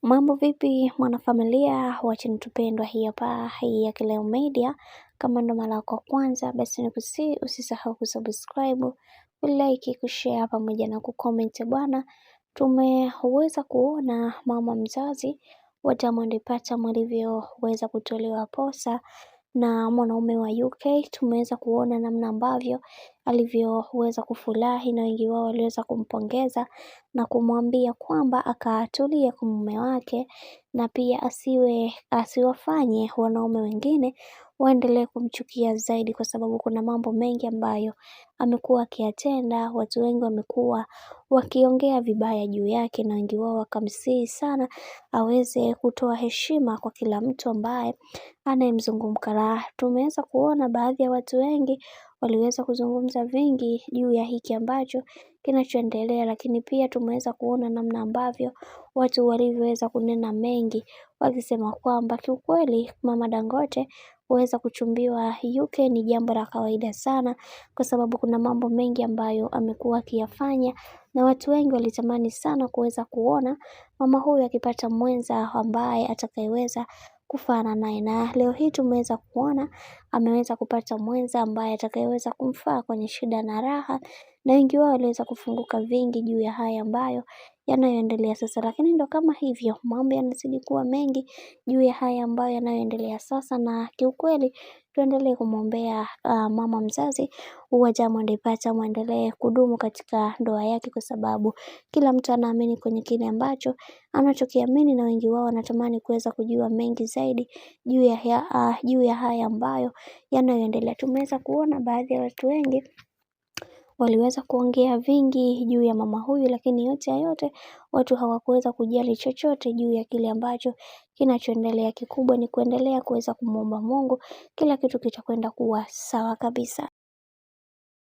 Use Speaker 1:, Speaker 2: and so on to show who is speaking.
Speaker 1: Mambo vipi mwanafamilia wa channel tupendwa hii hapa hii ya Kileo Media. Kama ndo mara yako ya kwanza basi nikusihi usisahau kusubscribe, kulike, kushare pamoja na kucomment bwana. Tumeweza kuona mama mzazi wa Diamond Platnumz alivyoweza kutolewa posa na mwanaume wa UK. Tumeweza kuona namna ambavyo alivyoweza kufurahi na wengi wao waliweza kumpongeza na kumwambia kwamba akatulie kwa mume wake na pia asiwafanye wanaume wengine waendelee kumchukia zaidi, kwa sababu kuna mambo mengi ambayo amekuwa akiyatenda. Watu wengi wamekuwa wakiongea vibaya juu yake na wengi wao wakamsihi sana aweze kutoa heshima kwa kila mtu ambaye anayemzungumka. Tumeweza kuona baadhi ya watu wengi waliweza kuzungumza vingi juu ya hiki ambacho kinachoendelea, lakini pia tumeweza kuona namna ambavyo watu walivyoweza kunena mengi wakisema kwamba kiukweli Mama Dangote kuweza kuchumbiwa UK ni jambo la kawaida sana, kwa sababu kuna mambo mengi ambayo amekuwa akiyafanya na watu wengi walitamani sana kuweza kuona mama huyu akipata mwenza ambaye atakayeweza kufanana naye, na leo hii tumeweza kuona ameweza kupata mwenza ambaye atakayeweza kumfaa kwenye shida na raha, na wengi wao waliweza kufunguka vingi juu ya haya ambayo yanayoendelea sasa. Lakini ndo kama hivyo mambo yanazidi kuwa mengi juu ya haya ambayo yanayoendelea sasa, na kiukweli tuendelee kumwombea mama mzazi wa Diamond Platnumz muendelee kudumu katika ndoa yake, kwa sababu kila mtu anaamini kwenye kile ambacho anachokiamini, na wengi wao wanatamani kuweza kujua mengi zaidi juu ya haya ambayo yanayoendelea. Tumeweza kuona baadhi ya watu wengi waliweza kuongea vingi juu ya mama huyu, lakini yote ya yote watu hawakuweza kujali chochote juu ya kile ambacho kinachoendelea. Kikubwa ni kuendelea kuweza kumwomba Mungu, kila kitu kitakwenda kuwa sawa kabisa.